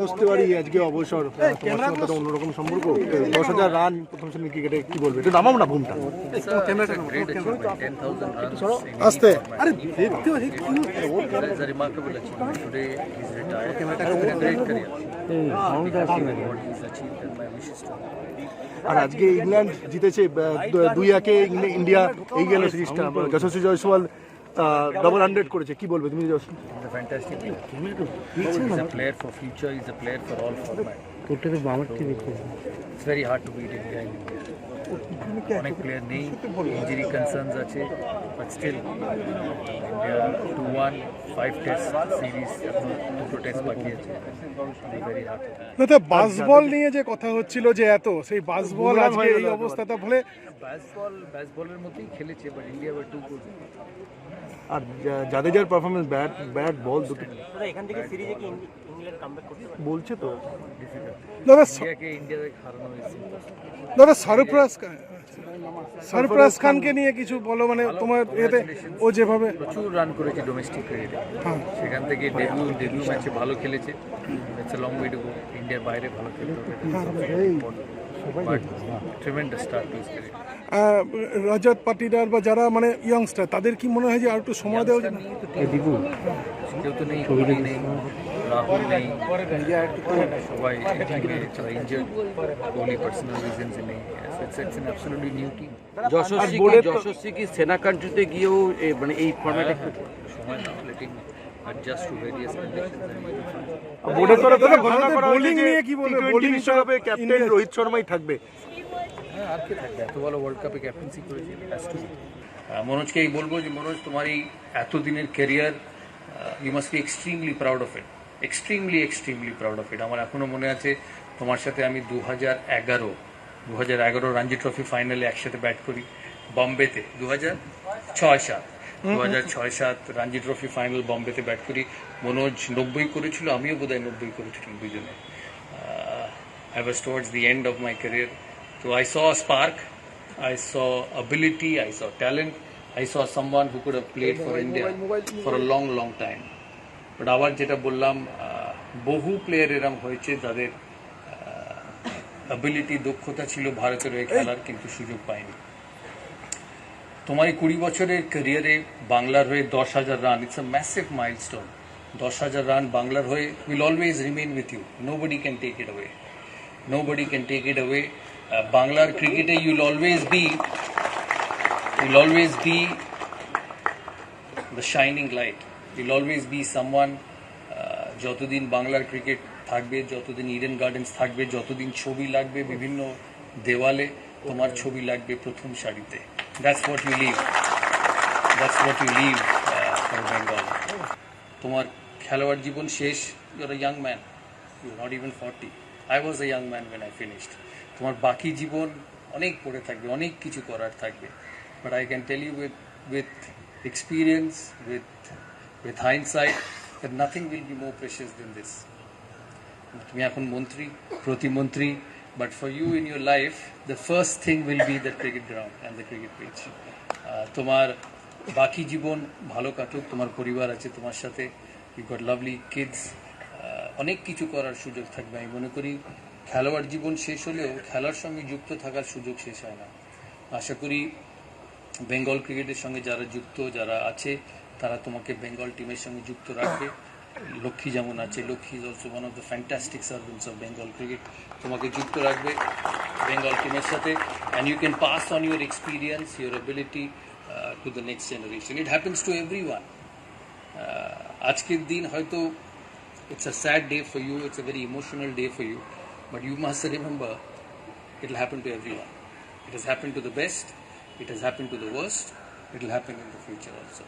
সমস্ত বাড়ি আজকে অবসর, তোমার সঙ্গে তো অন্যরকম সম্পর্ক। 10,000 রান প্রথম শ্রেণীর ক্রিকেটে, কি বলবে? একটু নামাও না ঘুমটা। আস্তে, আরে দেখতে পাচ্ছি remarkable achievement. Today he's retired. It's been a great career. What he's achieved and my wishes to him. আর আজকে ইংল্যান্ড জিতেছে 2-1 ইন্ডিয়া এই গেল সিরিজটা। যশস্বী জয়সওয়াল ডাবল 100 করেছে, কি বলবে তুমি? He's a fantastic player. He's a player for future. He's a player for all format. It's very hard to beat India in India. অনেক প্লেয়ার নেই, ইঞ্জুরি কনসার্নস আছে, but still India 2-1 5 test series, এখন 2 test বাকি আছে। Very happy. বাসবল নিয়ে যে কথা হচ্ছিল যে এত, সেই বাসবল আজকে এই অবস্থাটা ফলে ব্যাসবলের মতোই খেলেছে, but India were too good. আর জাদেজার পারফরমেন্স, ব্যাট বল দুটো এখান থেকে সিরিজে কি ইংল্যান্ড কামব্যাক করতে পারে বলছে তো। ইন্ডিয়াকে হারানো হয়েছে। দাদা সরফরাজ খানকে নিয়ে কিছু বলো, মানে তোমার এতে ও যেভাবে প্রচুর রান করেছে ডোমেস্টিক ক্রিকেটে, সেখান থেকে ডেবিউ ম্যাচে ভালো খেলেছে। It's a long way to go, ইন্ডিয়ার বাইরে ভালো খেলতে হবে। But tremendous start to his career. Rajat Patidar বা যারা মানে ইয়ংস্টার, তাদের কি মনে হয় যে আর একটু সময় দেওয়া যায়? কেউ তো নেই, কোহলি নেই, রাহুল নেই, সবাই ইনজার্ড, কোহলি পার্সোনাল রিজনস নেই। It's an absolutely new team. Yashasvi কি সেনা কান্ট্রিতে গিয়েও মানে এই ফরম্যাটে সময় না letting adjust to various conditions. বোর্ডের তরফ থেকে ঘোষণা করা বোলিং নিয়ে কি বলবে? বোলিং বিশ্বকাপে ক্যাপ্টেন রোহিত শর্মাই থাকবে। আর কে থাকবে? এত ভালো ওয়ার্ল্ড কাপে ক্যাপ্টেন্সি করেছে। মনোজকেই বলবো যে মনোজ, তোমার এই এতদিনের career, you must be extremely proud of it, extremely proud of it. আমার এখনো মনে আছে তোমার সাথে আমি 2011 রঞ্জি ট্রফি ফাইনালে একসাথে ব্যাট করি বম্বেতে। 2006-07 রঞ্জি ট্রফি ফাইনাল বম্বেতে ব্যাট করি। মনোজ 90 করেছিল, আমিও বোধহয় 90 করেছিলাম, দুজনে। I was towards the end of my career. So I saw a spark, I saw ability, I saw talent, I saw someone who could have played for India for a long time. But আবার যেটা বললাম, বহু player এরম হয়েছে যাদের ability, দক্ষতা ছিল ভারতের হয়ে খেলার, কিন্তু সুযোগ পায়নি। তোমার এই 20 বছরের ক্যারিয়ারে বাংলার হয়ে 10,000 run, it's a massive milestone. 10,000 run বাংলার হয়ে will always remain with you. Nobody can take it away. Nobody can take it away. Banglar cricket, you'll always be the shining light. You'll always be someone. যতদিন বাংলার cricket থাকবে, যতদিন Eden gardens থাকবে, যতদিন ছবি লাগবে বিভিন্ন দেওয়ালে, তোমার ছবি লাগবে প্রথম সারিতে। That's what you leave for Bengal. তোমার খেলোয়াড় জীবন শেষ, you're a young man, you're not even 40. I was a young man when I finished. তোমার বাকি জীবন অনেক পড়ে থাকবে, অনেক কিছু করার থাকবে। But I can tell you with experience, with hindsight, that nothing will be more precious than this. তুমি এখন মন্ত্রী, প্রতিমন্ত্রী, but for you in your life, the first thing will be the cricket ground and the cricket pitch. তোমার বাকি জীবন ভালো কাটুক, তোমার পরিবার আছে তোমার সাথে, you got lovely kids, অনেক কিছু করার সুযোগ থাকবে। আমি মনে করি খেলোয়াড় জীবন শেষ হলেও খেলার সঙ্গে যুক্ত থাকার সুযোগ শেষ হয় না। আশা করি বেঙ্গল ক্রিকেটের সঙ্গে যারা আছে তারা তোমাকে বেঙ্গল টিমের সঙ্গে যুক্ত রাখবে। লক্ষ্মী যেমন আছে, Laxmi is also one of the fantastic servants of Bengal cricket, তোমাকে যুক্ত রাখবে বেঙ্গল টিমের সাথে, and you can pass on your experience, your ability to the next generation. It happens to everyone. আজকের দিন হয়তো it's a sad day for you, it's a very emotional day for you, but you must remember it will happen to everyone. It has happened to the best, it has happened to the worst, it will happen in the future also.